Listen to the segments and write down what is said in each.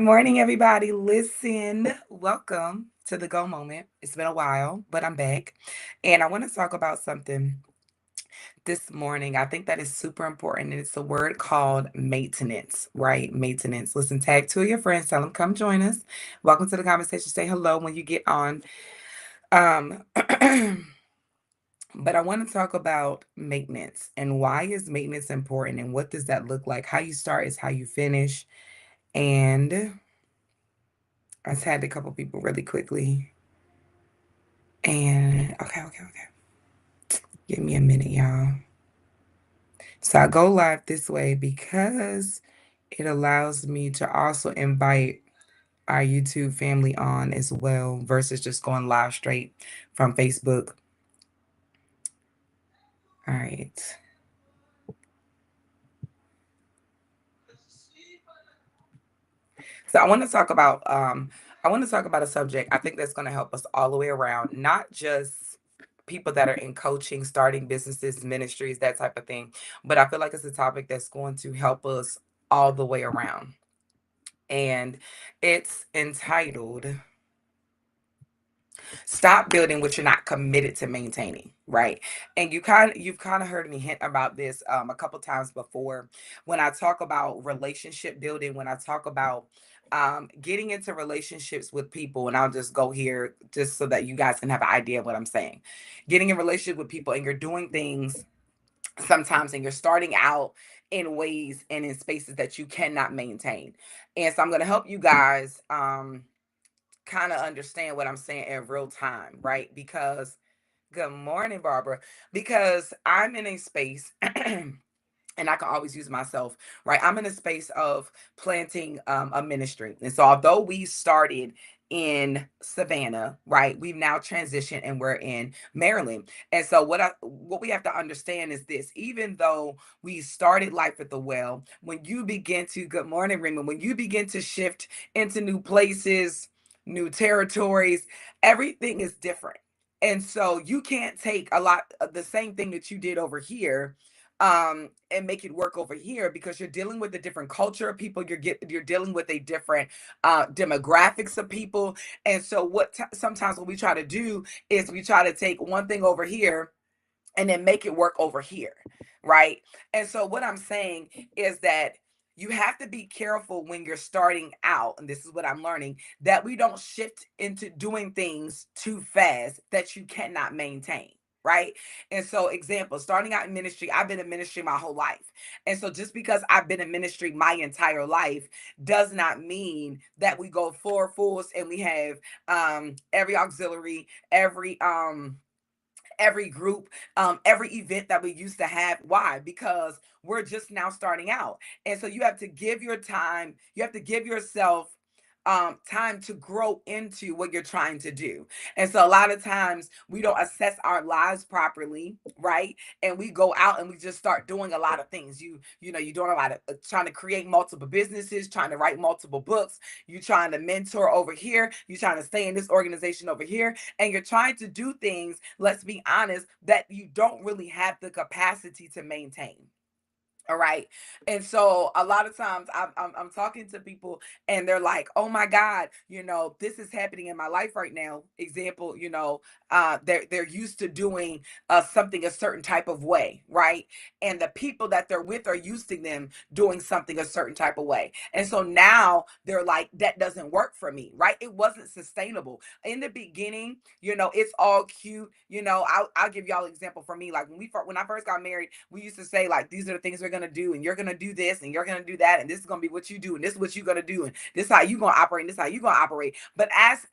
morning, everybody. Listen, welcome to the Go Moment. It's been a while, but I'm back. And I want to talk about something this morning. I think that is super important. And it's a word called maintenance, right? Maintenance. Listen, tag two of your friends, tell them come join us. Welcome to the conversation. Say hello when you get on. Um, but I want to talk about maintenance and why is maintenance important and what does that look like? How you start is how you finish. And I tagged a couple people really quickly. And okay. Give me a minute, y'all. So I go live this way because it allows me to also invite our YouTube family on as well versus just going live straight from Facebook. All right. So I want to talk about a subject I think that's going to help us all the way around, not just people that are in coaching, starting businesses, ministries, that type of thing, but I feel like it's a topic that's going to help us all the way around. And it's entitled Stop Building What You're Not Committed to Maintaining, right? And you've kind of heard me hint about this a couple times before when I talk about relationship building, when I talk about getting into relationships with people, and I'll just go here just so that you guys can have an idea of what I'm saying. Getting in relationship with people and you're doing things sometimes and you're starting out in ways and in spaces that you cannot maintain. And so I'm going to help you guys kind of understand what I'm saying in real time, right? Because good morning, Barbara. Because I'm in a space and I can always use myself, right? I'm in a space of planting a ministry. And so although we started in Savannah, right? We've now transitioned and we're in Maryland. And so what we have to understand is this, even though we started life at the well, when you begin to good morning, Raymond, when you begin to shift into new places, new territories, everything is different. And so you can't take a lot of the same thing that you did over here and make it work over here because you're dealing with a different culture of people. You're dealing with a different demographics of people. And so sometimes what we try to do is we try to take one thing over here and then make it work over here, right? And so what I'm saying is that you have to be careful when you're starting out, and this is what I'm learning, that we don't shift into doing things too fast that you cannot maintain. Right. And so, example, starting out in ministry, I've been in ministry my whole life. And so, just because I've been in ministry my entire life does not mean that we go full and we have every auxiliary, every group, every event that we used to have. Why? Because we're just now starting out. And so you have to give your time, you have to give yourself time to grow into what you're trying to do. And so a lot of times we don't assess our lives properly, right? And we go out and we just start doing a lot of things. You're doing a lot of trying to create multiple businesses, trying to write multiple books, you're trying to mentor over here, you're trying to stay in this organization over here, and you're trying to do things, let's be honest, that you don't really have the capacity to maintain. All right. And so a lot of times I'm talking to people and they're like, oh my God, this is happening in my life right now. Example, they're used to doing something a certain type of way, right? And the people that they're with are used to them doing something a certain type of way. And so now they're like, that doesn't work for me, right? It wasn't sustainable. In the beginning, it's all cute. I'll give y'all an example for me. Like when I first got married, we used to say like, these are the things we're gonna do, and you're gonna do this, and you're gonna do that, and this is gonna be what you do, and this is what you're gonna do, and this is how you gonna operate, and this is how you gonna operate. But as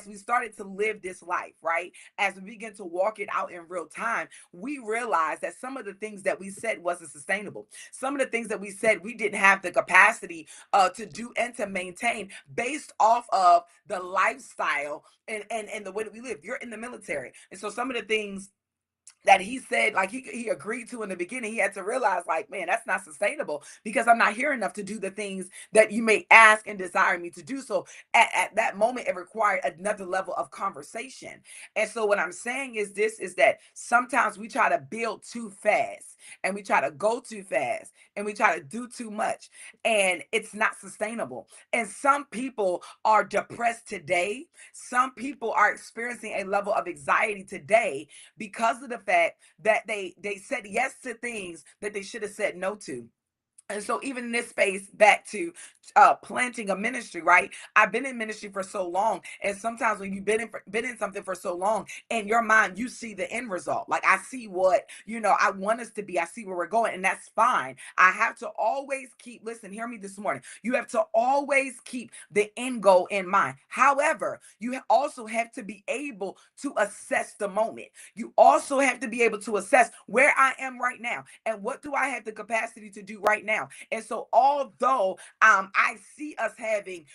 we started to live this life, right, as we begin to walk it out in real time, we realized that some of the things that we said wasn't sustainable. Some of the things that we said we didn't have the capacity to do and to maintain based off of the lifestyle and the way that we live. You're in the military, and so some of the things that he said, like he agreed to in the beginning. He had to realize, like, man, that's not sustainable because I'm not here enough to do the things that you may ask and desire me to do. So at that moment, it required another level of conversation. And so what I'm saying is this, is that sometimes we try to build too fast, and we try to go too fast, and we try to do too much, and it's not sustainable. And some people are depressed today. Some people are experiencing a level of anxiety today because of the fact that they said yes to things that they should have said no to. And so even in this space, back to planting a ministry, right? I've been in ministry for so long, and sometimes when you've been in something for so long, in your mind you see the end result. Like, I see what, I want us to be, I see where we're going, and that's fine. I have to always keep, listen, hear me this morning, you have to always keep the end goal in mind. However, you also have to be able to assess the moment. You also have to be able to assess where I am right now and what do I have the capacity to do right now. And so although I see us having,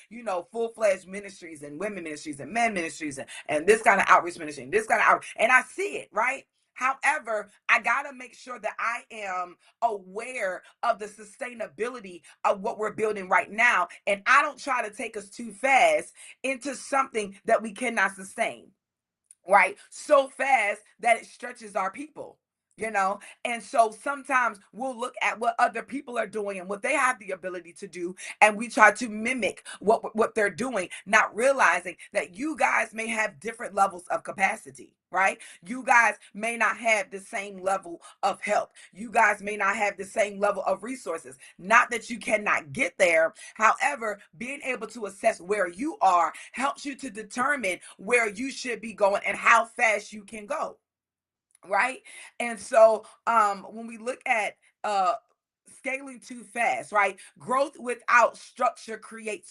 full-fledged ministries and women ministries and men ministries and this kind of outreach ministry and this kind of outreach, and I see it, right? However, I got to make sure that I am aware of the sustainability of what we're building right now. And I don't try to take us too fast into something that we cannot sustain, right? So fast that it stretches our people. And so sometimes we'll look at what other people are doing and what they have the ability to do, and we try to mimic what they're doing, not realizing that you guys may have different levels of capacity, right? You guys may not have the same level of help. You guys may not have the same level of resources. Not that you cannot get there. However, being able to assess where you are helps you to determine where you should be going and how fast you can go, right? And so when we look at scaling too fast, right? Growth without structure creates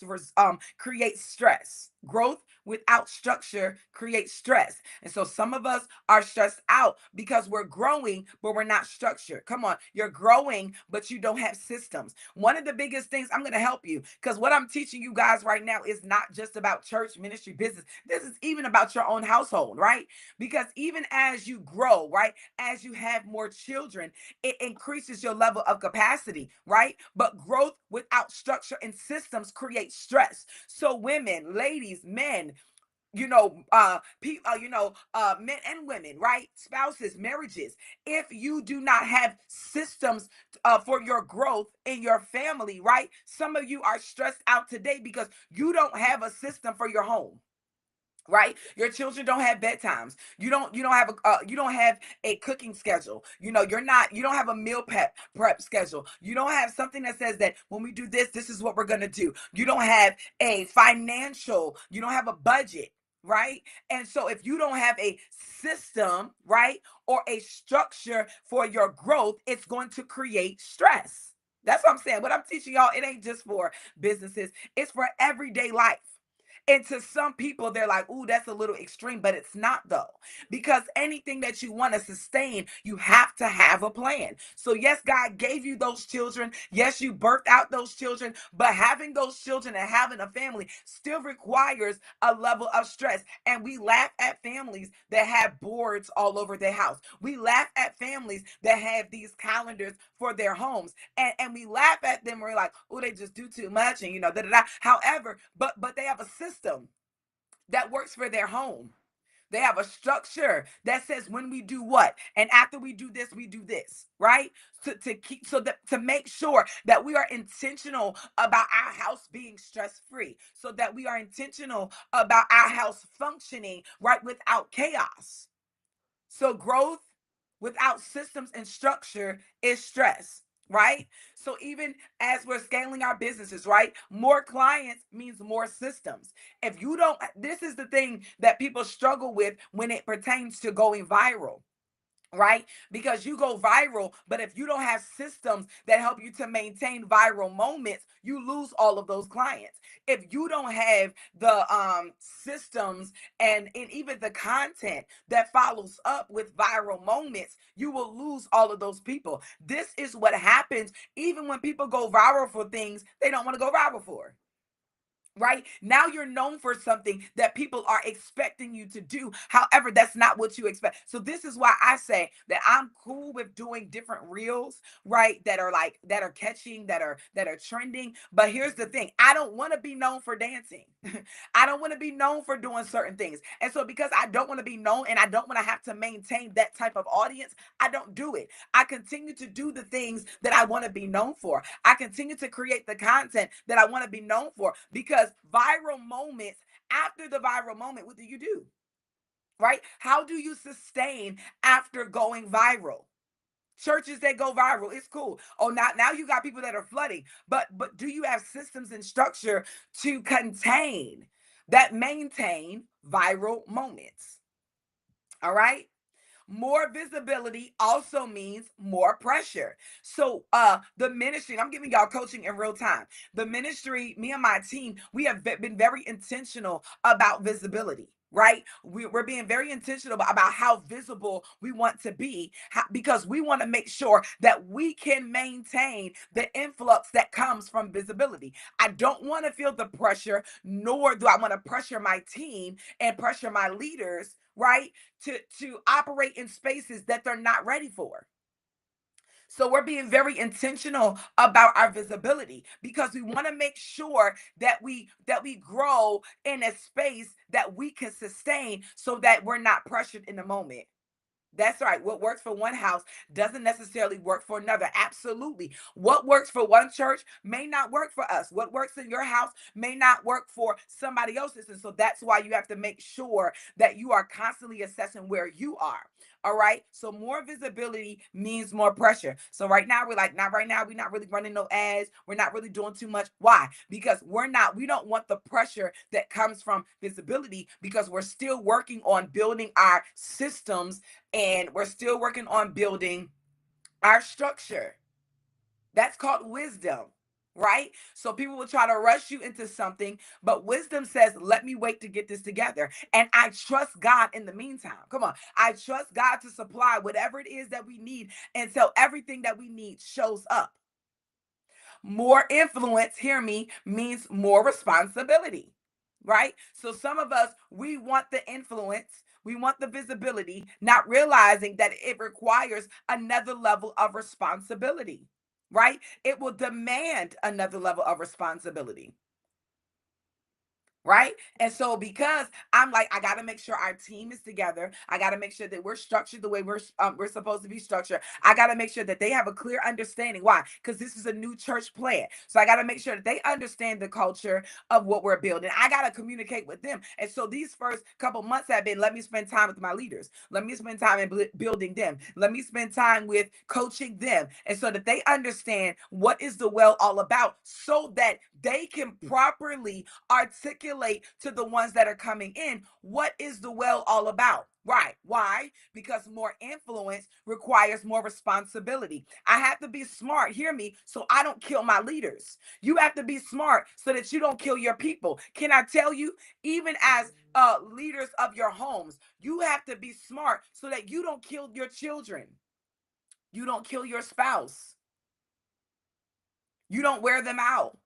stress. Growth without structure creates stress. And so some of us are stressed out because we're growing, but we're not structured. Come on, you're growing, but you don't have systems. One of the biggest things, I'm going to help you, because what I'm teaching you guys right now is not just about church, ministry, business. This is even about your own household, right? Because even as you grow, right, as you have more children, it increases your level of capacity, right? But growth without structure and systems creates stress. So women, ladies, men, men and women, right? Spouses, marriages, if you do not have systems for your growth in your family, right? Some of you are stressed out today because you don't have a system for your home, right? Your children don't have bedtimes. You don't have a cooking schedule. You don't have a meal prep schedule. You don't have something that says that when we do this, this is what we're going to do. You don't have you don't have a budget, right? And so if you don't have a system, right, or a structure for your growth, it's going to create stress. That's what I'm saying. What I'm teaching y'all, it ain't just for businesses, it's for everyday life. And to some people, they're like, ooh, that's a little extreme, but it's not though. Because anything that you want to sustain, you have to have a plan. So yes, God gave you those children. Yes, you birthed out those children, but having those children and having a family still requires a level of stress. And we laugh at families that have boards all over their house. We laugh at families that have these calendars for their homes. And we laugh at them. We're like, oh, they just do too much. And da da da. However, but they have a system that works for their home. They have a structure that says when we do what, and after we do this, right? To keep, so that to make sure that we are intentional about our house being stress free, so that we are intentional about our house functioning right without chaos. So growth without systems and structure is stress, right? So even as we're scaling our businesses, right? More clients means more systems. If you don't, this is the thing that people struggle with when it pertains to going viral, right? Because you go viral, but if you don't have systems that help you to maintain viral moments, you lose all of those clients. If you don't have the systems and even the content that follows up with viral moments, you will lose all of those people. This is what happens even when people go viral for things they don't want to go viral for. right? Now you're known for something that people are expecting you to do. However, that's not what you expect. So this is why I say that I'm cool with doing different reels, right? That are like that are catching, that are trending. But here's the thing. I don't want to be known for dancing. I don't want to be known for doing certain things. And so because I don't want to be known and I don't want to have to maintain that type of audience, I don't do it. I continue to do the things that I want to be known for. I continue to create the content that I want to be known for because viral moments, after the viral moment, what do? Right? How do you sustain after going viral? Churches that go viral, it's cool. Oh, now you got people that are flooding, but do you have systems and structure to contain that maintain viral moments? All right. More visibility also means more pressure. So the ministry, and I'm giving y'all coaching in real time. The ministry, me and my team, we have been very intentional about visibility. Right, we're being very intentional about how visible we want to be, because we want to make sure that we can maintain the influx that comes from visibility. I don't want to feel the pressure, nor do I want to pressure my team and pressure my leaders, right, to operate in spaces that they're not ready for. So we're being very intentional about our visibility because we want to make sure that we grow in a space that we can sustain so that we're not pressured in the moment. That's right. What works for one house doesn't necessarily work for another. Absolutely. What works for one church may not work for us. What works in your house may not work for somebody else's. And so that's why you have to make sure that you are constantly assessing where you are. All right. So more visibility means more pressure. So right now we're like, not right now. We're not really running no ads. We're not really doing too much. Why? Because we don't want the pressure that comes from visibility because we're still working on building our systems and we're still working on building our structure. That's called wisdom, right? So people will try to rush you into something, but wisdom says, let me wait to get this together. And I trust God in the meantime. Come on. I trust God to supply whatever it is that we need until everything that we need shows up. More influence, hear me, means more responsibility, right? So some of us, we want the influence, we want the visibility, not realizing that it requires another level of responsibility, right? It will demand another level of responsibility. Right. And so because I'm like, I got to make sure our team is together. I got to make sure that we're structured the way we're supposed to be structured. I got to make sure that they have a clear understanding. Why? Because this is a new church plant. So I got to make sure that they understand the culture of what we're building. I got to communicate with them. And so these first couple months have been, let me spend time with my leaders. Let me spend time in building them. Let me spend time with coaching them. And so that they understand what is the well all about so that they can properly articulate to the ones that are coming in what is the well all about. Right. Why? Because more influence requires more responsibility. I have to be smart, hear me, so I don't kill my leaders. You have to be smart so that you don't kill your people. Can I tell you, even as leaders of your homes, you have to be smart so that you don't kill your children. You don't kill your spouse. You don't wear them out.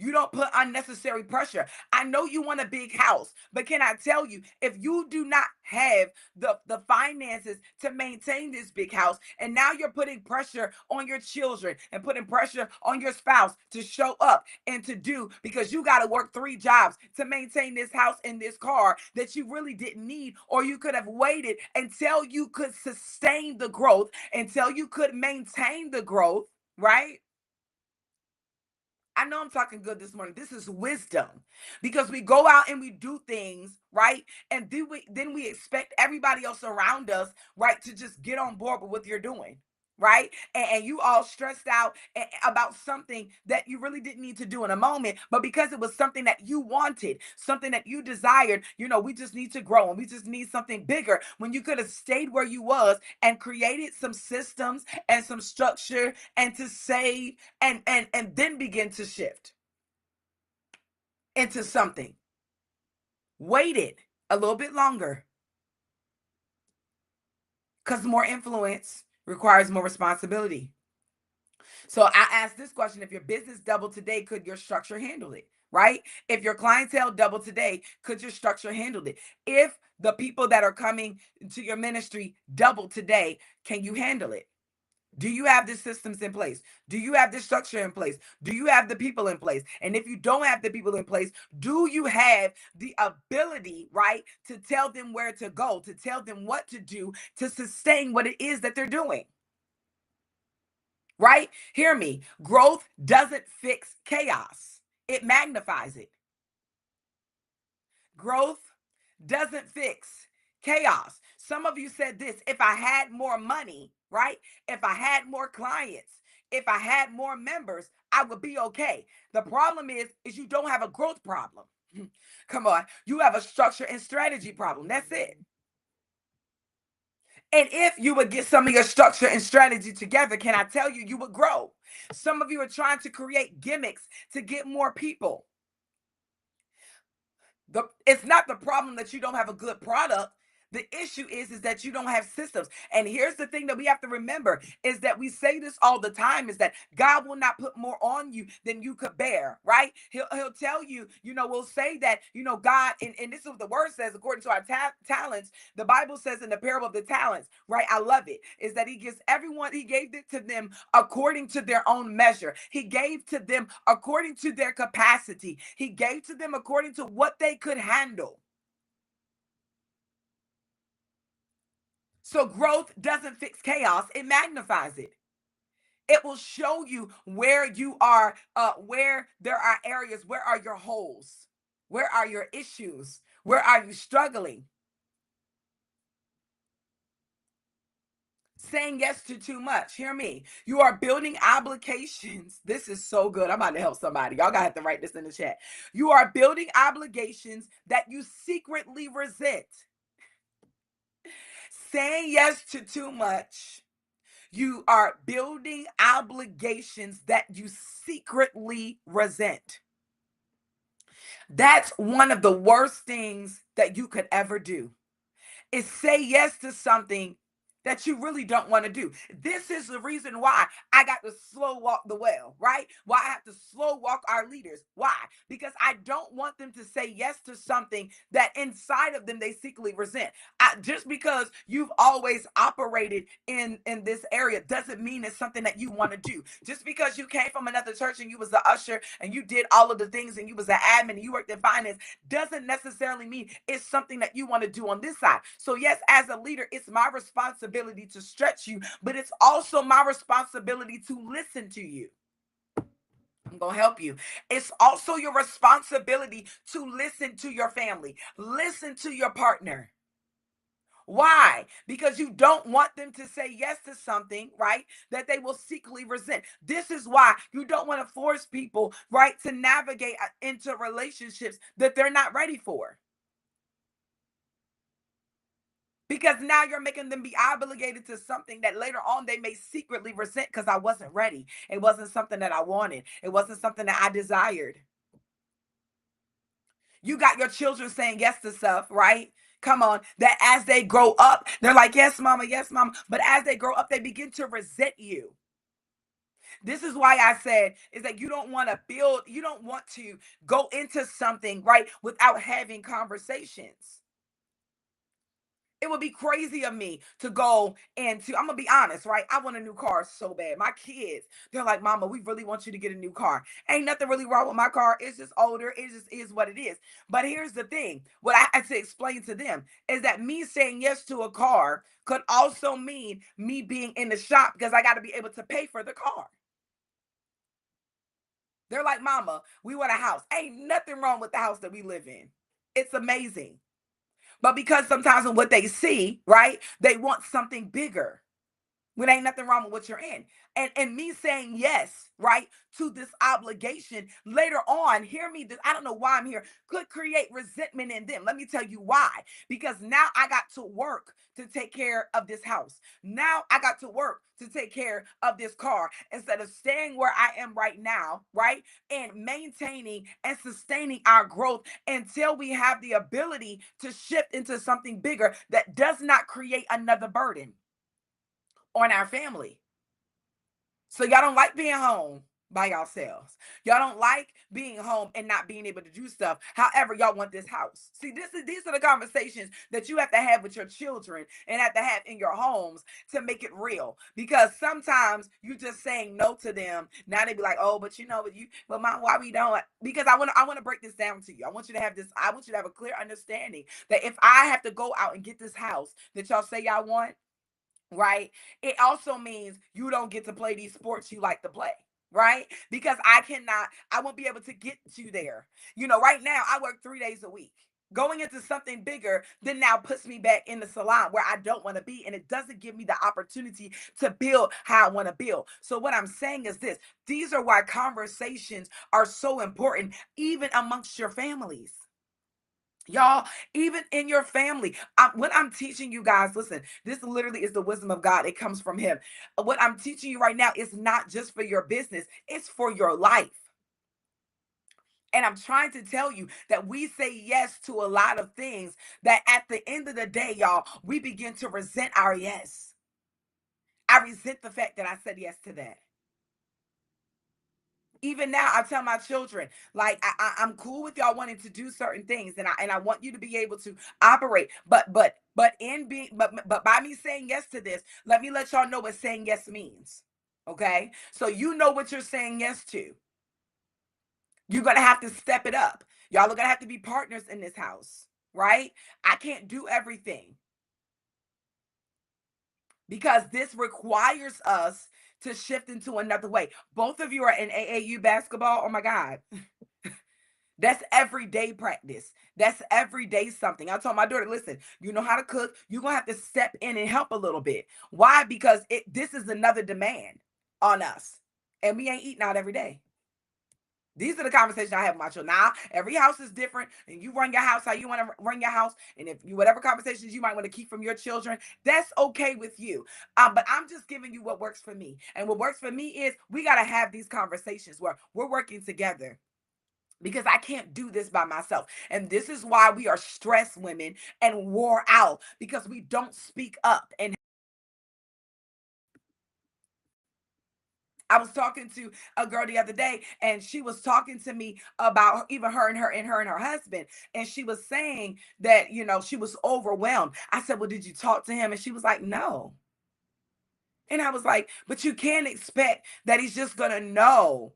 You don't put unnecessary pressure. I know you want a big house, but can I tell you, if you do not have the finances to maintain this big house, and now you're putting pressure on your children and putting pressure on your spouse to show up and to do because you got to work 3 jobs to maintain this house and this car that you really didn't need, or you could have waited until you could sustain the growth, until you could maintain the growth, right? I know I'm talking good this morning. This is wisdom because we go out and we do things, right? And then we expect everybody else around us, right, to just get on board with what you're doing. Right. And you all stressed out about something that you really didn't need to do in a moment, but because it was something that you wanted, something that you desired, we just need to grow and we just need something bigger when you could have stayed where you was and created some systems and some structure and to save and then begin to shift into something. Waited a little bit longer because more influence requires more responsibility. So I asked this question: if your business doubled today, could your structure handle it? Right? If your clientele doubled today, could your structure handle it? If the people that are coming to your ministry double today, can you handle it? Do you have the systems in place? Do you have the structure in place? Do you have the people in place? And if you don't have the people in place, do you have the ability, right, to tell them where to go, to tell them what to do, to sustain what it is that they're doing? Right? Hear me. Growth doesn't fix chaos, it magnifies it. Growth doesn't fix chaos. Some of you said this: if I had more money, right? If I had more clients, if I had more members, I would be okay. The problem is you don't have a growth problem. Come on. You have a structure and strategy problem. That's it. And if you would get some of your structure and strategy together, can I tell you, you would grow. Some of you are trying to create gimmicks to get more people. It's not the problem that you don't have a good product. The issue is that you don't have systems. And here's the thing that we have to remember is that we say this all the time, is that God will not put more on you than you could bear, right? He'll tell you, we'll say that, God, and this is what the word says, according to our talents. The Bible says in the parable of the talents, right? I love it, is that he gives everyone, he gave it to them according to their own measure. He gave to them according to their capacity. He gave to them according to what they could handle. So growth doesn't fix chaos, it magnifies it. It will show you where you are, where there are areas, where are your holes, where are your issues, where are you struggling. Saying yes to too much. Hear me. You are building obligations. This is so good. I'm about to help somebody. Y'all gotta have to write this in the chat. You are building obligations that you secretly resent. Saying yes to too much. You are building obligations that you secretly resent. That's one of the worst things that you could ever do, is say yes to something that you really don't want to do. This is the reason why I got to slow walk the well, right? Why I have to slow walk our leaders. Why? Because I don't want them to say yes to something that inside of them they secretly resent. Just because you've always operated in this area doesn't mean it's something that you want to do. Just because you came from another church and you was the usher and you did all of the things and you was an admin and you worked in finance doesn't necessarily mean it's something that you want to do on this side. So yes, as a leader, it's my responsibility to stretch you, but it's also my responsibility to listen to you. I'm going to help you. It's also your responsibility to listen to your family, listen to your partner. Why? Because you don't want them to say yes to something, right, that they will secretly resent. This is why you don't want to force people, right, to navigate into relationships that they're not ready for. Because now you're making them be obligated to something that later on they may secretly resent because I wasn't ready. It wasn't something that I wanted. It wasn't something that I desired. You got your children saying yes to stuff, right? Come on, that as they grow up, they're like, yes, mama, yes, mama. But as they grow up, they begin to resent you. This is why I said is that you don't want to build, you don't want to go into something, right, without having conversations. It would be crazy of me to go into, I'm gonna be honest, right? I want a new car so bad. My kids, they're like, Mama, we really want you to get a new car. Ain't nothing really wrong with my car. It's just older. It just is what it is. But here's the thing: what I had to explain to them is that me saying yes to a car could also mean me being in the shop because I got to be able to pay for the car. They're like, Mama, we want a house. Ain't nothing wrong with the house that we live in. It's amazing. But because sometimes in what they see, right, they want something bigger. When ain't nothing wrong with what you're in. And me saying yes, right, to this obligation later on, hear me, this, I don't know why I'm here, could create resentment in them. Let me tell you why. Because now I got to work to take care of this house. Now I got to work to take care of this car instead of staying where I am right now, right? And maintaining and sustaining our growth until we have the ability to shift into something bigger that does not create another burden on our family. So y'all don't like being home by yourselves. Y'all don't like being home and not being able to do stuff. However, y'all want this house. See, these are the conversations that you have to have with your children and have to have in your homes to make it real. Because sometimes you just saying no to them. Now they be like, oh, but but mom, why we don't? Because I want to break this down to you. I want you to have this. I want you to have a clear understanding that if I have to go out and get this house that y'all say y'all want, right? It also means you don't get to play these sports you like to play, right? Because I won't be able to get you there. Right now I work 3 days a week. Going into something bigger then now puts me back in the salon where I don't want to be, and it doesn't give me the opportunity to build how I want to build. So what I'm saying is this: these are why conversations are so important, even amongst your families. Y'all, even in your family, what I'm teaching you guys, listen, this literally is the wisdom of God. It comes from Him. What I'm teaching you right now is not just for your business, it's for your life. And I'm trying to tell you that we say yes to a lot of things that at the end of the day, y'all, we begin to resent our yes. I resent the fact that I said yes to that. Even now I tell my children, like, I'm cool with y'all wanting to do certain things, and I want you to be able to operate, but by me saying yes to this, let me let y'all know what saying yes means. Okay, so you know what you're saying yes to. You're gonna have to step it up. Y'all are gonna have to be partners in this house, right? I can't do everything because this requires us to shift into another way. Both of you are in AAU basketball. Oh my God. That's everyday practice. That's everyday something. I told my daughter, listen, you know how to cook. You're going to have to step in and help a little bit. Why? Because this is another demand on us. And we ain't eating out every day. These are the conversations I have with my children. Now, every house is different, and you run your house how you want to run your house. And if you, whatever conversations you might want to keep from your children, that's okay with you. But I'm just giving you what works for me. And what works for me is we got to have these conversations where we're working together, because I can't do this by myself. And this is why we are stressed women and wore out, because we don't speak up. And I was talking to a girl the other day, and she was talking to me about even her and her husband. And she was saying that, she was overwhelmed. I said, well, did you talk to him? And she was like, no. And I was like, but you can't expect that he's just gonna know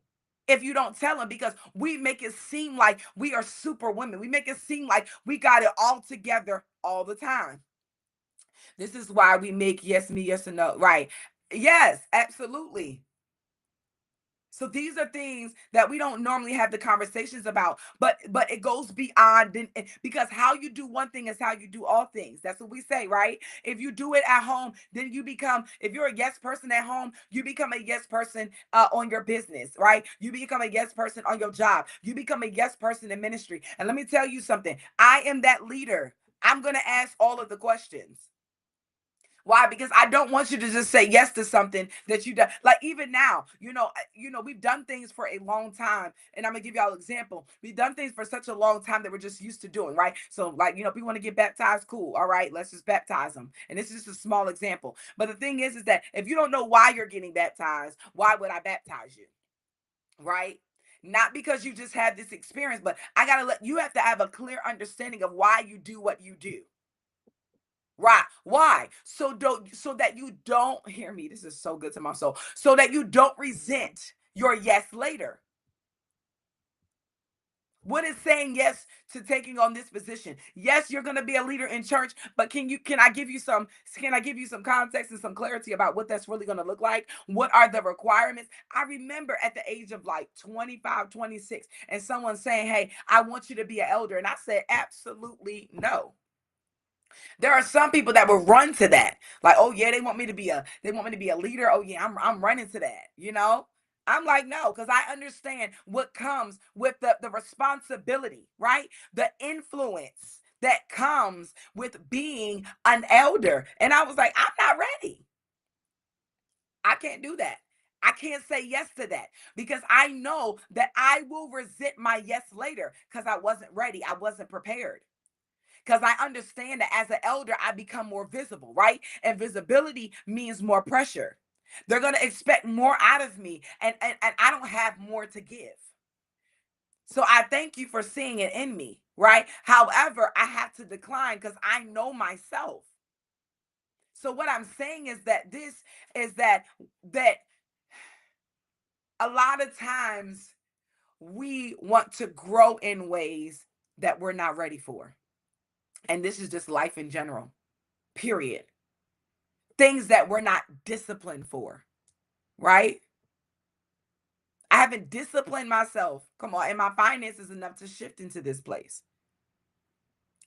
if you don't tell him, because we make it seem like we are super women. We make it seem like we got it all together all the time. This is why we make yes me, yes and no. Right. Yes, absolutely. So these are things that we don't normally have the conversations about, but it goes beyond, because how you do one thing is how you do all things. That's what we say, right? If you do it at home, then you become, if you're a yes person at home, you become a yes person on your business, right? You become a yes person on your job. You become a yes person in ministry. And let me tell you something. I am that leader. I'm going to ask all of the questions. Why? Because I don't want you to just say yes to something that you done. Like even now, we've done things for a long time, and I'm gonna give y'all an example. We've done things for such a long time that we're just used to doing, right? So, like, if we want to get baptized, cool. All right, let's just baptize them. And this is just a small example. But the thing is that if you don't know why you're getting baptized, why would I baptize you? Right? Not because you just had this experience, but you have to have a clear understanding of why you do what you do. Right. Why? So that you don't hear me. This is so good to my soul. So that you don't resent your yes later. What is saying yes to taking on this position? Yes, you're going to be a leader in church, but can I give you some context and some clarity about what that's really going to look like? What are the requirements? I remember at the age of like 25, 26, and someone saying, "Hey, I want you to be an elder." And I said, "Absolutely no." There are some people that will run to that. Like, oh yeah, they want me to be a leader. Oh yeah, I'm running to that. I'm like, no, because I understand what comes with the responsibility, right? The influence that comes with being an elder. And I was like, I'm not ready. I can't do that. I can't say yes to that, because I know that I will resent my yes later because I wasn't ready. I wasn't prepared, because I understand that as an elder, I become more visible, right? And visibility means more pressure. They're going to expect more out of me, and I don't have more to give. So I thank you for seeing it in me, right? However, I have to decline because I know myself. So what I'm saying is that this is that a lot of times we want to grow in ways that we're not ready for. And this is just life in general. Period. Things that we're not disciplined for, right? I haven't disciplined myself. Come on, and my finances enough to shift into this place.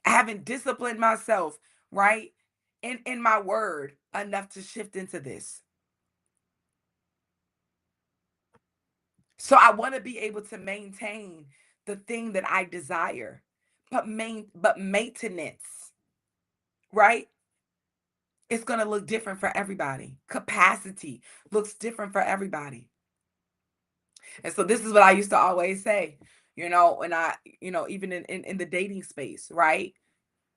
I haven't disciplined myself, right? In my word enough to shift into this. So I want to be able to maintain the thing that I desire. But maintenance, right? It's going to look different for everybody. Capacity looks different for everybody. And so this is what I used to always say, and even in the dating space, right?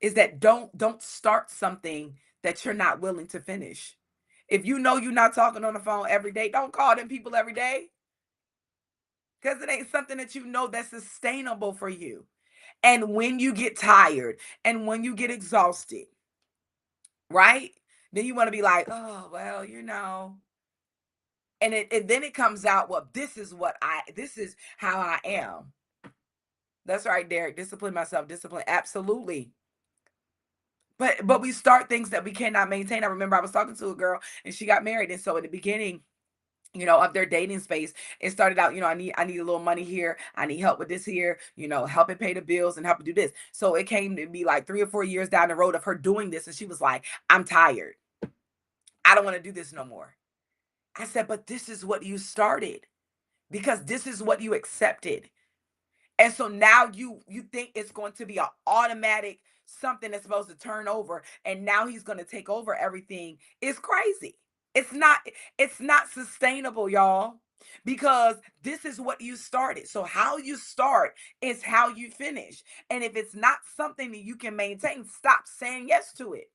Is that don't start something that you're not willing to finish. If you know you're not talking on the phone every day, don't call them people every day, because it ain't something that you know that's sustainable for you. And when you get tired and when you get exhausted, right? Then you want to be like, oh, well, and then it comes out, well, this is how I am. That's right, Derek. Discipline myself, discipline. Absolutely. But we start things that we cannot maintain. I remember I was talking to a girl and she got married. And so at the beginning, of their dating space, it started out, I need a little money here. I need help with this here, helping pay the bills and help do this. So it came to be like 3 or 4 years down the road of her doing this. And she was like, I'm tired. I don't want to do this no more. I said, but this is what you started, because this is what you accepted. And so now you think it's going to be an automatic something that's supposed to turn over, and now he's going to take over everything. It's crazy. It's not sustainable, y'all, because this is what you started. So how you start is how you finish. And if it's not something that you can maintain, stop saying yes to it.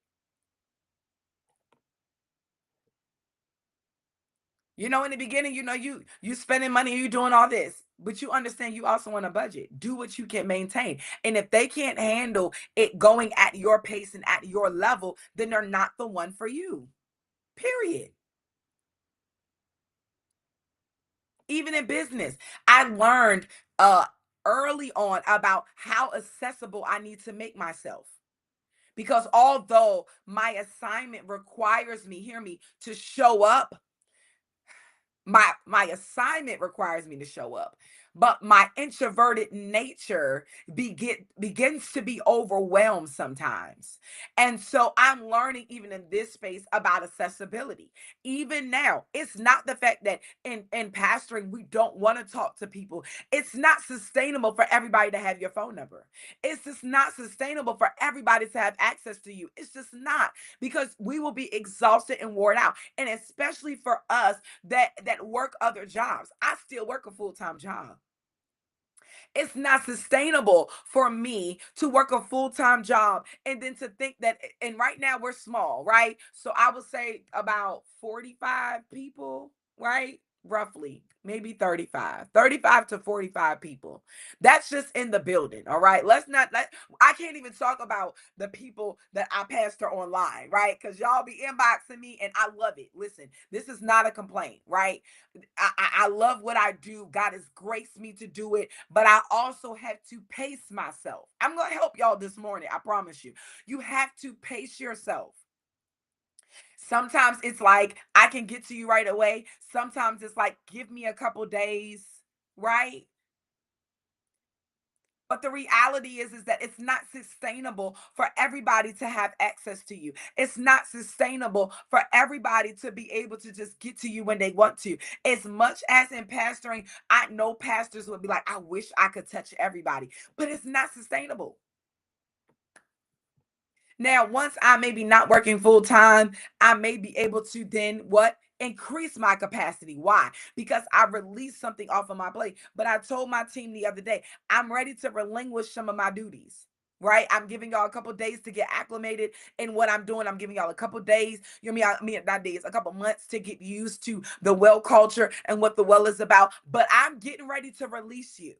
In the beginning, you spending money, you doing all this, but you understand you also want a budget. Do what you can maintain. And if they can't handle it going at your pace and at your level, then they're not the one for you. Period. Even in business, I learned early on about how accessible I need to make myself. Because although my assignment requires me, hear me, to show up, my assignment requires me to show up, but my introverted nature begins to be overwhelmed sometimes. And so I'm learning, even in this space, about accessibility. Even now, it's not the fact that in pastoring we don't want to talk to people. It's not sustainable for everybody to have your phone number. It's just not sustainable for everybody to have access to you. It's just not, because we will be exhausted and worn out. And especially for us that work other jobs. I still work a full-time job. It's not sustainable for me to work a full-time job and then to think that, and right now we're small, right? So I would say about 45 people, right? Roughly, maybe 35 to 45 people. That's just in the building. All right. I can't even talk about the people that I pastor online, right? Because y'all be inboxing me and I love it. Listen, this is not a complaint, right? I love what I do. God has graced me to do it, but I also have to pace myself. I'm going to help y'all this morning. I promise you. You have to pace yourself. Sometimes it's like, I can get to you right away. Sometimes it's like, give me a couple days, right? But the reality is that it's not sustainable for everybody to have access to you. It's not sustainable for everybody to be able to just get to you when they want to. As much as in pastoring, I know pastors would be like, I wish I could touch everybody, but it's not sustainable. Now, once I may be not working full time, I may be able to then what? Increase my capacity. Why? Because I released something off of my plate. But I told my team the other day, I'm ready to relinquish some of my duties. right? I'm giving y'all a couple days to get acclimated in what I'm doing. I'm giving y'all a couple days, you know, not days, a couple months to get used to the well culture and what the well is about. But I'm getting ready to release you.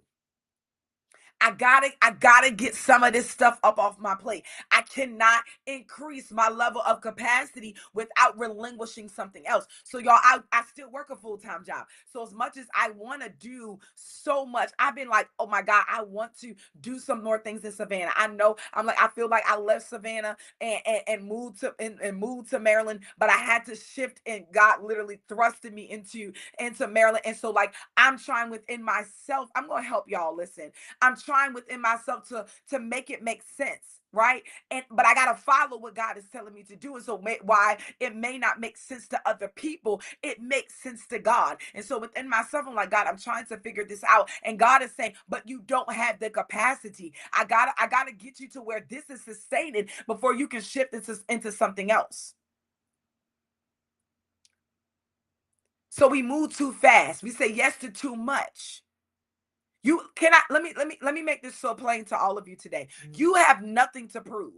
I gotta get some of this stuff up off my plate. I cannot increase my level of capacity without relinquishing something else. So y'all, I still work a full-time job. So as much as I want to do so much, I've been like, oh my God, I want to do some more things in Savannah. I know I'm like, I feel like I left Savannah and moved to and moved to Maryland, but I had to shift and God literally thrusted me into Maryland. And so like I'm trying within myself, I'm gonna help y'all listen. I'm trying within myself to make it make sense, right? And but I gotta follow what God is telling me to do. And so why it may not make sense to other people, it makes sense to God. And so within myself, I'm like, God, I'm trying to figure this out. And God is saying, but you don't have the capacity. I gotta get you to where this is sustaining before you can shift into something else. So we move too fast. We say yes to too much. You cannot let me make this so plain to all of you today. You have nothing to prove.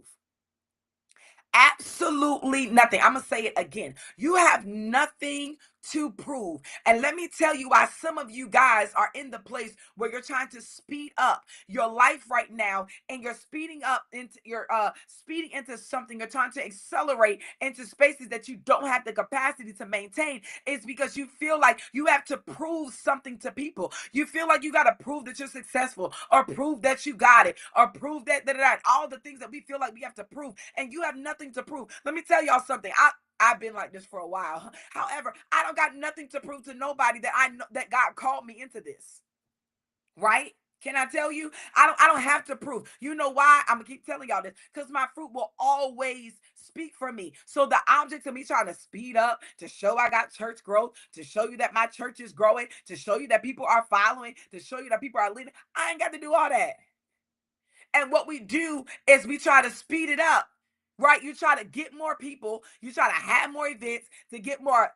Absolutely nothing. I'm going to say it again. You have nothing to prove. And let me tell you why some of you guys are in the place where you're trying to speed up your life right now, and you're speeding up into speeding into something. You're trying to accelerate into spaces that you don't have the capacity to maintain. Is because you feel like you have to prove something to people. You feel like you got to prove that you're successful, or prove that you got it, or prove that all the things that we feel like we have to prove, and you have nothing to prove. Let me tell y'all something. I've been like this for a while. However, I don't got nothing to prove to nobody that I know that God called me into this. Right? Can I tell you? I don't have to prove. You know why? I'm gonna keep telling y'all this, because my fruit will always speak for me. So the object of me trying to speed up, to show I got church growth, to show you that my church is growing, to show you that people are following, to show you that people are leading, I ain't got to do all that. And what we do is we try to speed it up. Right? You try to get more people, you try to have more events to get more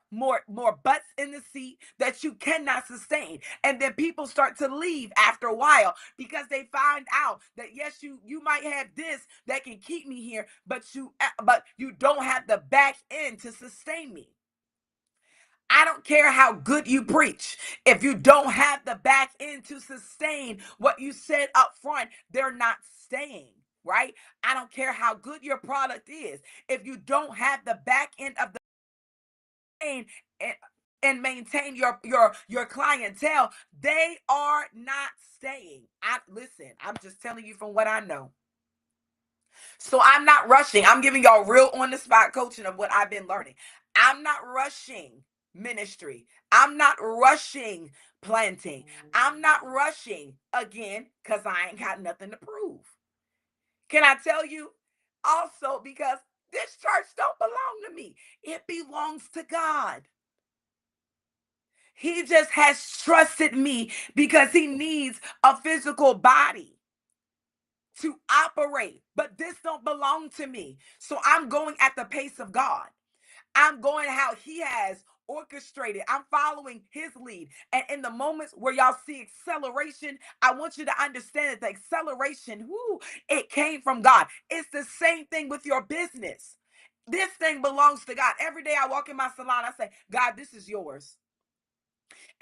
butts in the seat that you cannot sustain. And then people start to leave after a while because they find out that yes, you might have this that can keep me here, but you don't have the back end to sustain me. I don't care how good you preach. If you don't have the back end to sustain what you said up front, they're not staying, right? I don't care how good your product is. If you don't have the back end of the and and maintain your clientele, they are not staying. I listen, I'm just telling you from what I know. So I'm not rushing. I'm giving y'all real on the spot coaching of what I've been learning. I'm not rushing ministry. I'm not rushing planting. I'm not rushing again because I ain't got nothing to prove. Can I tell you? Also, because this church don't belong to me. It belongs to God. He just has trusted me because he needs a physical body to operate, but this don't belong to me. So I'm going at the pace of God. I'm going how he has orchestrated. I'm following his lead. And in the moments where y'all see acceleration, I want you to understand that the acceleration, it came from God. It's the same thing with your business. This thing belongs to God. Every day I walk in my salon, I say, God, this is yours.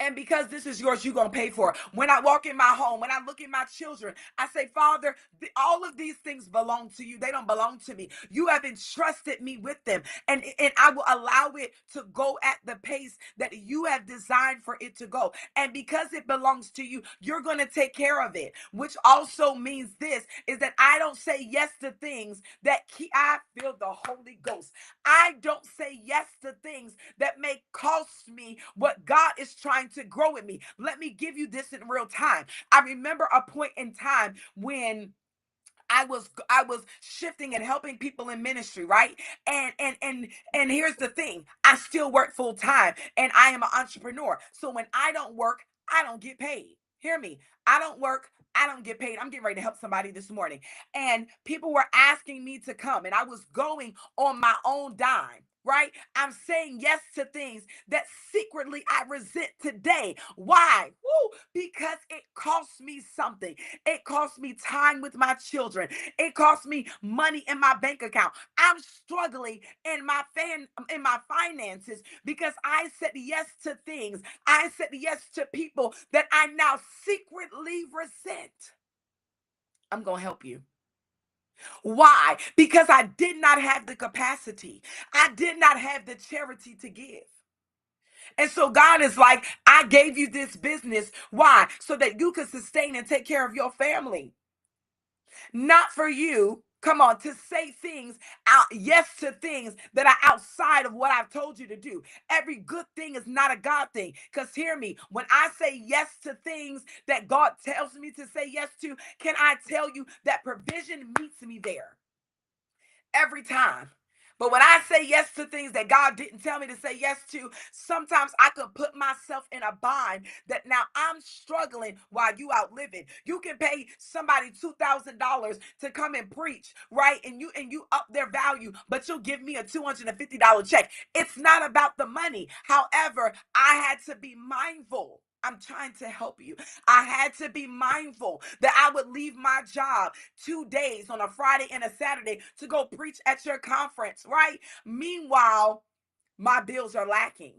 And because this is yours, you're going to pay for it. When I walk in my home, when I look at my children, I say, Father, all of these things belong to you. They don't belong to me. You have entrusted me with them. And I will allow it to go at the pace that you have designed for it to go. And because it belongs to you, you're going to take care of it, which also means this is that I don't say yes to things I feel the Holy Ghost. I don't say yes to things that may cost me what God is trying to grow in me. Let me give you this in real time. I remember a point in time when I was shifting and helping people in ministry, right? And here's the thing. I still work full time and I am an entrepreneur. So when I don't work, I don't get paid. Hear me. I don't work, I don't get paid. I'm getting ready to help somebody this morning. And people were asking me to come and I was going on my own dime. right? I'm saying yes to things that secretly I resent today. Why? Woo! Because it costs me something. It costs me time with my children. It costs me money in my bank account. I'm struggling in my finances because I said yes to things. I said yes to people that I now secretly resent. I'm going to help you. Why? Because I did not have the capacity. I did not have the charity to give. And so God is like, I gave you this business. Why? So that you could sustain and take care of your family. Not for you, come on, to say things out, yes to things that are outside of what I've told you to do. Every good thing is not a God thing. Because hear me, when I say yes to things that God tells me to say yes to, can I tell you that provision meets me there? Every time. But when I say yes to things that God didn't tell me to say yes to, sometimes I could put myself in a bind that now I'm struggling while you out living. You can pay somebody $2,000 to come and preach, right? And you up their value, but you'll give me a $250 check. It's not about the money. However, I had to be mindful. I'm trying to help you. I had to be mindful that I would leave my job 2 days on a Friday and a Saturday to go preach at your conference, right? Meanwhile, my bills are lacking.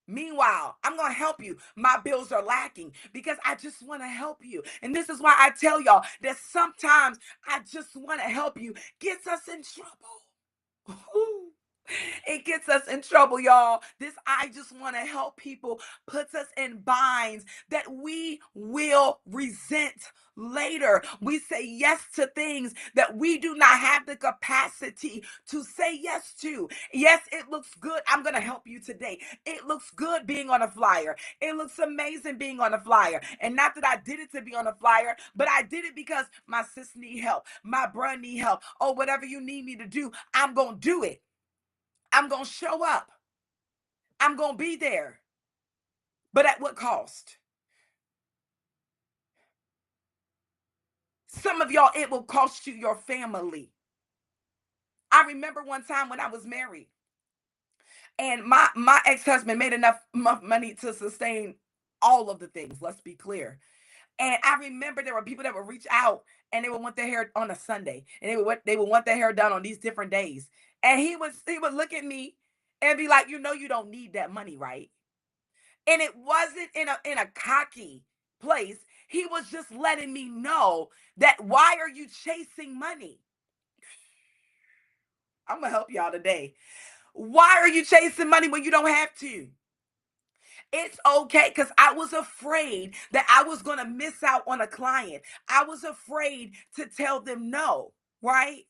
Meanwhile, I'm going to help you. My bills are lacking because I just want to help you. And this is why I tell y'all that sometimes I just want to help you gets us in trouble. It gets us in trouble, y'all. This I just want to help people puts us in binds that we will resent later. We say yes to things that we do not have the capacity to say yes to. Yes, it looks good. I'm going to help you today. It looks good being on a flyer. It looks amazing being on a flyer. And not that I did it to be on a flyer, but I did it because my sis need help. My bruh need help. Oh, whatever you need me to do, I'm going to do it. I'm going to show up. I'm going to be there. But at what cost? Some of y'all, it will cost you your family. I remember one time when I was married and my ex-husband made enough money to sustain all of the things. Let's be clear. And I remember there were people that would reach out and they would want their hair on a Sunday and they would want their hair done on these different days. And he would look at me and be like, you don't need that money, right? And it wasn't in a cocky place. He was just letting me know that why are you chasing money? I'm gonna help y'all today. Why are you chasing money when you don't have to? It's okay because I was afraid that I was gonna miss out on a client. I was afraid to tell them no, right?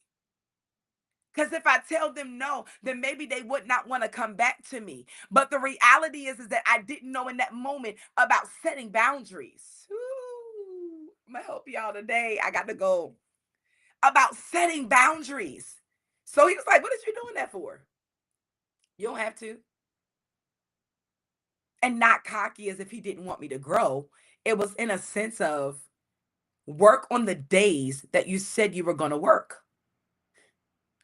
Because if I tell them no, then maybe they would not want to come back to me. But the reality is that I didn't know in that moment about setting boundaries. Ooh, I'm going to help y'all today. I got to go. About setting boundaries. So he was like, what is you doing that for? You don't have to. And not cocky as if he didn't want me to grow. It was in a sense of work on the days that you said you were going to work.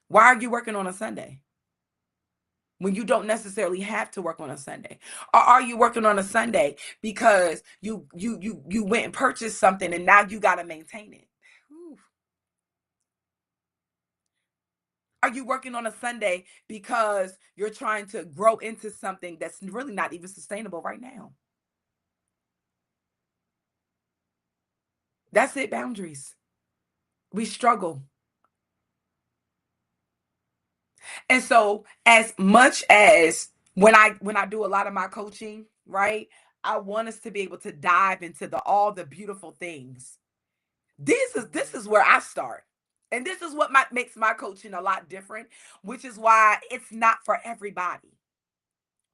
Why are you working on a Sunday when you don't necessarily have to work on a Sunday? Or are you working on a Sunday because you went and purchased something and now you got to maintain it? Ooh. Are you working on a Sunday because you're trying to grow into something that's really not even sustainable right now? That's it, boundaries. We struggle. And so as much as when I do a lot of my coaching, right? I want us to be able to dive into the all the beautiful things. This is where I start. And this is what makes my coaching a lot different, which is why it's not for everybody.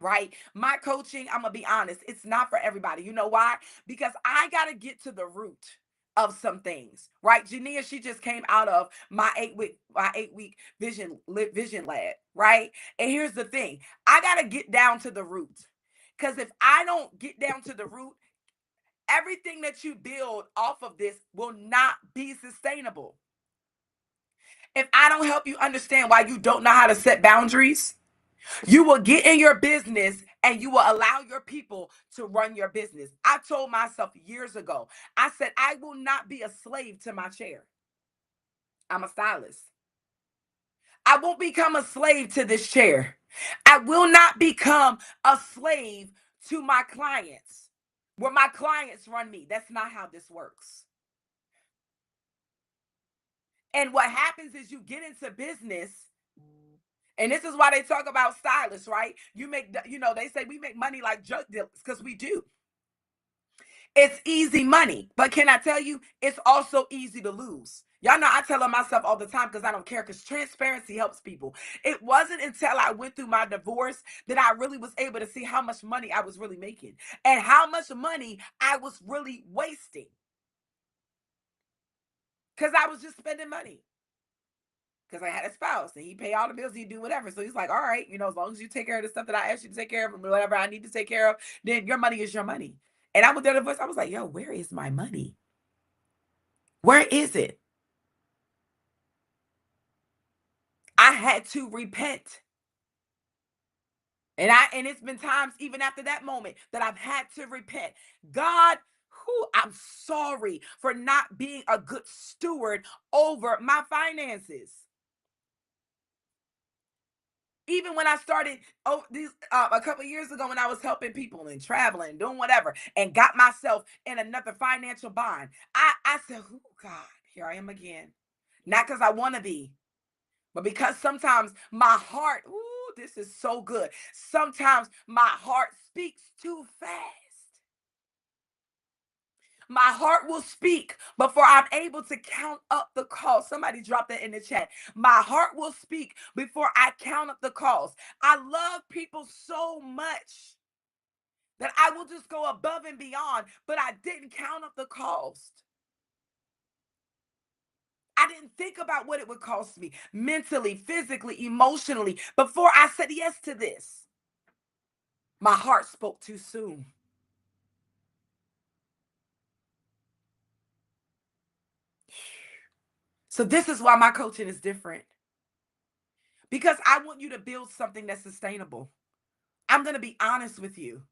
Right? My coaching, I'm gonna be honest, it's not for everybody. You know why? Because I gotta get to the root of some things, right? Jania, she just came out of my 8-week vision lab, right? And here's the thing: I gotta get down to the root, because if I don't get down to the root, everything that you build off of this will not be sustainable. If I don't help you understand why you don't know how to set boundaries, you will get in your business and you will allow your people to run your business. I told myself years ago, I said, I will not be a slave to my chair. I'm a stylist. I won't become a slave to this chair. I will not become a slave to my clients where my clients run me. That's not how this works. And what happens is you get into business, and this is why they talk about stylists, right? They say we make money like drug dealers because we do. It's easy money, but can I tell you, it's also easy to lose. Y'all know I tell them myself all the time because I don't care, because transparency helps people. It wasn't until I went through my divorce that I really was able to see how much money I was really making and how much money I was really wasting because I was just spending money. Because I had a spouse and he pay all the bills, he do whatever. So he's like, all right, as long as you take care of the stuff that I asked you to take care of and whatever I need to take care of, then your money is your money. And I went there to voice, I was like, yo, where is my money? Where is it? I had to repent. And it's been times even after that moment that I've had to repent. God, I'm sorry for not being a good steward over my finances. Even when I started a couple of years ago, when I was helping people and traveling, doing whatever, and got myself in another financial bind, I said, oh God, here I am again. Not because I want to be, but because sometimes my heart, this is so good. Sometimes my heart speaks too fast. My heart will speak before I'm able to count up the calls. Somebody dropped that in the chat. My heart will speak before I count up the calls. I love people so much that I will just go above and beyond, but I didn't count up the cost. I didn't think about what it would cost me mentally, physically, emotionally before I said yes to this. My heart spoke too soon. So this is why my coaching is different. Because I want you to build something that's sustainable. I'm going to be honest with you.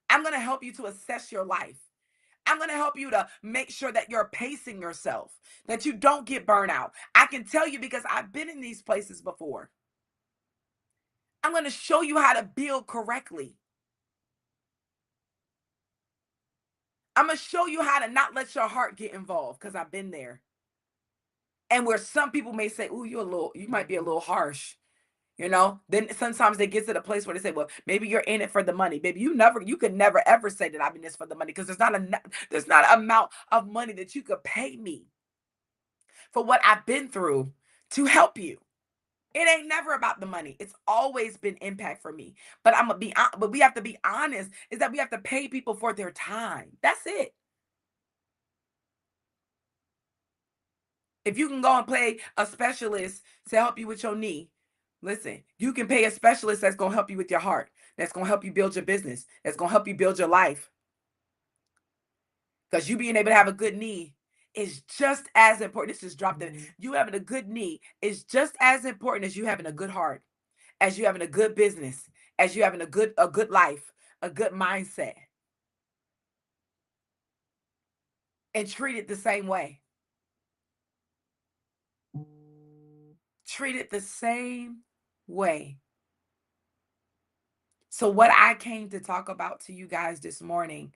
I'm going to help you to assess your life. I'm going to help you to make sure that you're pacing yourself, that you don't get burnout. I can tell you because I've been in these places before. I'm going to show you how to build correctly. I'm going to show you how to not let your heart get involved because I've been there. And where some people may say, "Ooh, you might be a little harsh." Then sometimes they get to the place where they say, well, maybe you're in it for the money. Baby, you could never ever say that I'm in this for the money, because there's not an amount of money that you could pay me for what I've been through to help you. It ain't never about the money. It's always been impact for me. But we have to be honest, is that we have to pay people for their time. That's it. If you can go and pay a specialist to help you with your knee, listen, you can pay a specialist that's going to help you with your heart, that's going to help you build your business, that's going to help you build your life. Because you being able to have a good knee is just as important. This just dropped it. You having a good knee is just as important as you having a good heart, as you having a good business, as you having a good life, a good mindset. And treat it the same way. Treat it the same way. So what I came to talk about to you guys this morning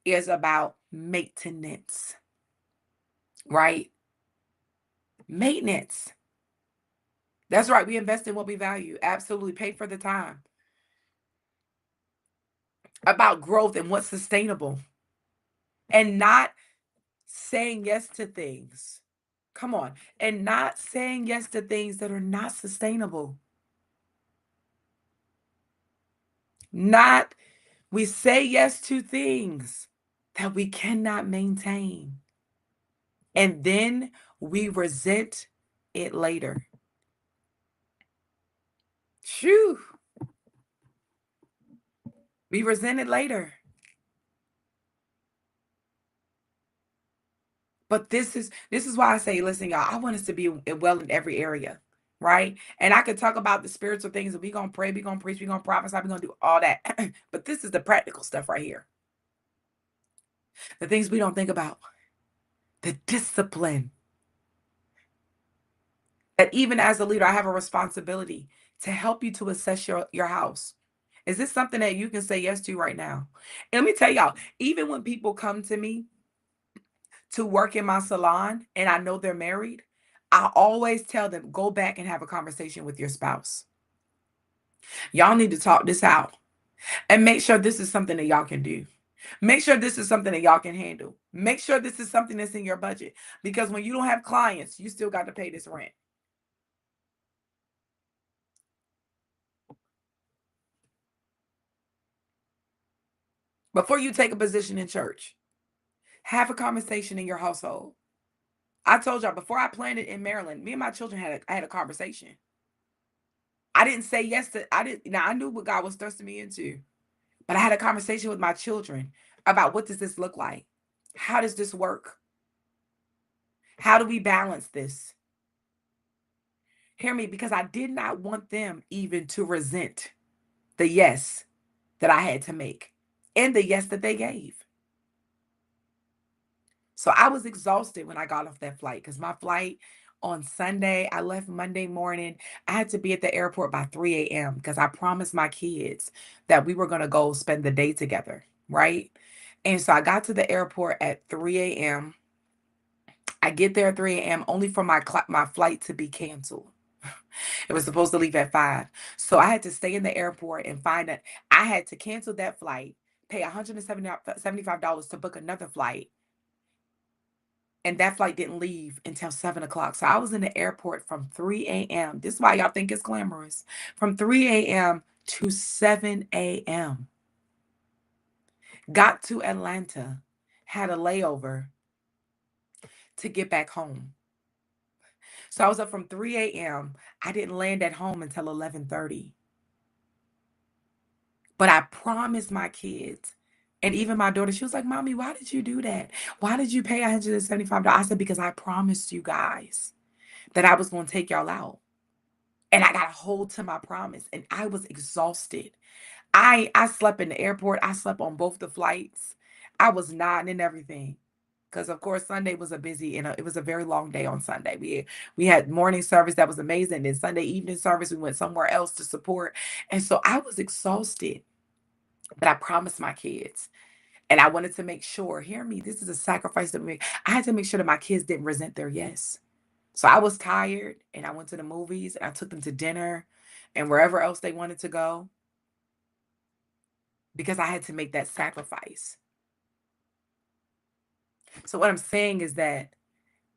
is about maintenance, right? Maintenance. That's right. We invest in what we value. Absolutely. Pay for the time. About growth and what's sustainable. And not saying yes to things. Come on. And not saying yes to things that are not sustainable. We say yes to things that we cannot maintain. And then we resent it later. Phew. We resent it later. But this is why I say, listen, y'all, I want us to be well in every area, right? And I could talk about the spiritual things, and we're gonna pray, we're gonna preach, we're gonna prophesy, we're gonna do all that. But this is the practical stuff right here. The things we don't think about. The discipline. That even as a leader, I have a responsibility to help you to assess your house. Is this something that you can say yes to right now? And let me tell y'all, even when people come to me to work in my salon and I know they're married, I always tell them, go back and have a conversation with your spouse. Y'all need to talk this out and make sure this is something that y'all can do. Make sure this is something that y'all can handle. Make sure this is something that's in your budget, because when you don't have clients, you still got to pay this rent. Before you take a position in church, have a conversation in your household. I told y'all before I planted in Maryland, me and my children had a conversation. I didn't say yes to I didn't now I knew what God was thrusting me into, but I had a conversation with my children about what does this look like? How does this work? How do we balance this? Hear me, because I did not want them even to resent the yes that I had to make and the yes that they gave. So I was exhausted when I got off that flight, because my flight on Sunday, I left Monday morning. I had to be at the airport by 3 a.m. because I promised my kids that we were going to go spend the day together. Right. And so I got to the airport at 3 a.m. I get there at 3 a.m. only for my flight to be canceled. It was supposed to leave at 5. So I had to stay in the airport and find that I had to cancel that flight, pay $175 to book another flight, and that flight didn't leave until 7 o'clock. So I was in the airport from 3 a.m. This is why y'all think it's glamorous. From 3 a.m. to 7 a.m. Got to Atlanta, had a layover to get back home. So I was up from 3 a.m. I didn't land at home until 11:30. But I promised my kids, and even my daughter, she was like, Mommy, why did you do that? Why did you pay $175? I said, because I promised you guys that I was going to take y'all out. And I got a hold to my promise. And I was exhausted. I slept in the airport. I slept on both the flights. I was nodding and everything. Because of course Sunday was a busy and it was a very long day on Sunday. We had morning service that was amazing. Then Sunday evening service, we went somewhere else to support. And so I was exhausted. But I promised my kids. And I wanted to make sure, hear me, this is a sacrifice that we make. I had to make sure that my kids didn't resent their yes. So I was tired and I went to the movies and I took them to dinner and wherever else they wanted to go, because I had to make that sacrifice. So what I'm saying is that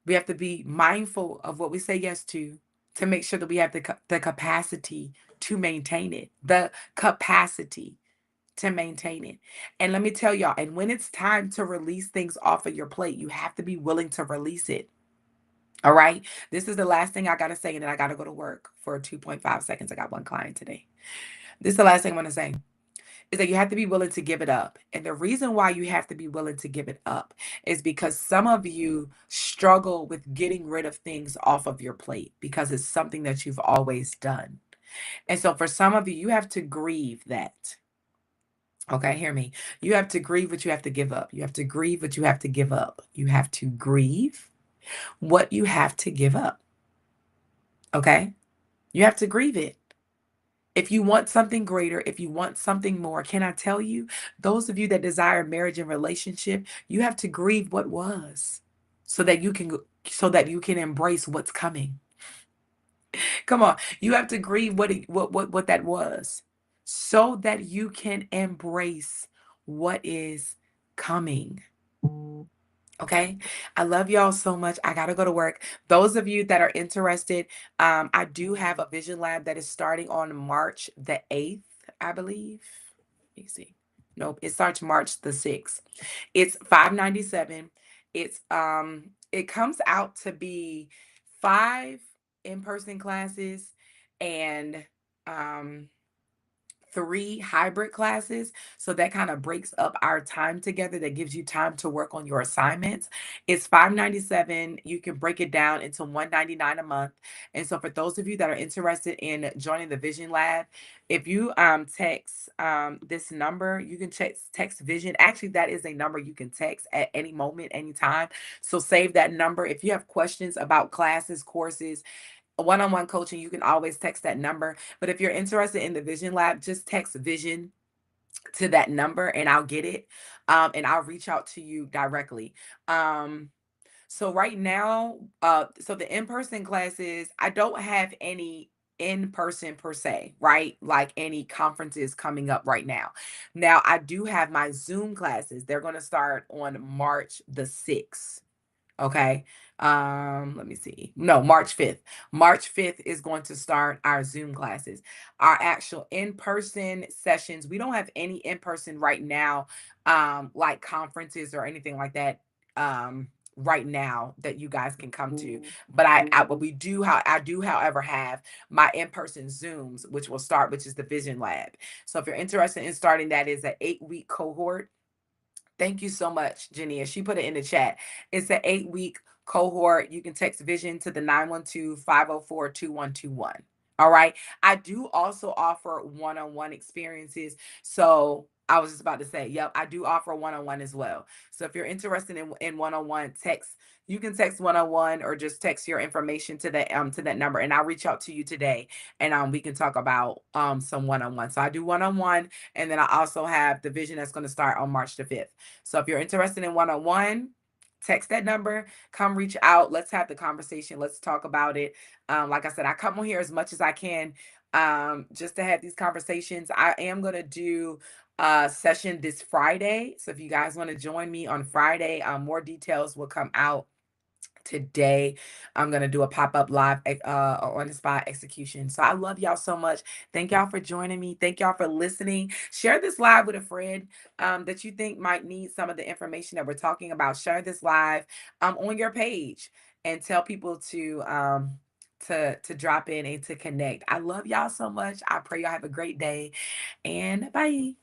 we have to be mindful of what we say yes to make sure that we have the capacity to maintain it. The capacity to maintain it. And let me tell y'all, and when it's time to release things off of your plate, you have to be willing to release it. All right. This is the last thing I got to say, and then I got to go to work for 2.5 seconds. I got one client today. This is the last thing I want to say, is that you have to be willing to give it up. And the reason why you have to be willing to give it up is because some of you struggle with getting rid of things off of your plate because it's something that you've always done. And so for some of you, you have to grieve that. Okay, hear me. You have to grieve what you have to give up. You have to grieve what you have to give up. You have to grieve what you have to give up. Okay? You have to grieve it. If you want something greater, if you want something more, can I tell you, those of you that desire marriage and relationship, you have to grieve what was so that you can embrace what's coming. Come on. You have to grieve what that was so that you can embrace what is coming. Okay. I love y'all so much. I got to go to work. Those of you that are interested, I do have a vision lab that is starting on March the 8th, I believe. Let me see. Nope, it starts March the 6th. It's 597. It comes out to be 5 in-person classes and um 3 hybrid classes. So that kind of breaks up our time together. That gives you time to work on your assignments. It's $597. You can break it down into $199 a month. And so for those of you that are interested in joining the Vision Lab, if you text this number, you can text Vision. Actually, that is a number you can text at any moment, anytime. So save that number. If you have questions about classes, courses, one-on-one coaching, you can always text that number. But if you're interested in the Vision Lab, just text Vision to that number and I'll get it. And I'll reach out to you directly. So right now, so the in-person classes, I don't have any in person per se, right? Like any conferences coming up right now. Now, I do have my Zoom classes. They're going to start on March the 6th. Okay. Let me see. No, March 5th. March 5th is going to start our Zoom classes. Our actual in-person sessions, we don't have any in-person right now, like conferences or anything like that. Right now that you guys can come to, but but we do how I do however have my in-person Zooms, which will start, which is the Vision Lab. So if you're interested in starting, that is an 8-week cohort. Thank you so much, Jania. She put it in the chat. It's an 8-week cohort. You can text Vision to the 912-504-2121. All right. I do also offer one-on-one experiences. So I was just about to say, yep, I do offer one-on-one as well. So if you're interested in one-on-one, you can text one-on-one or just text your information to that number and I'll reach out to you today and we can talk about some one-on-one. So I do one-on-one and then I also have the Vision that's going to start on March the 5th. So if you're interested in one-on-one, text that number, come reach out. Let's have the conversation. Let's talk about it. Like I said, I come on here as much as I can just to have these conversations. I am going to do a session this Friday. So if you guys want to join me on Friday, more details will come out today. I'm going to do a pop-up live on the spot execution. So I love y'all so much. Thank y'all for joining me. Thank y'all for listening. Share this live with a friend that you think might need some of the information that we're talking about. Share this live on your page and tell people to drop in and to connect. I love y'all so much. I pray y'all have a great day and bye.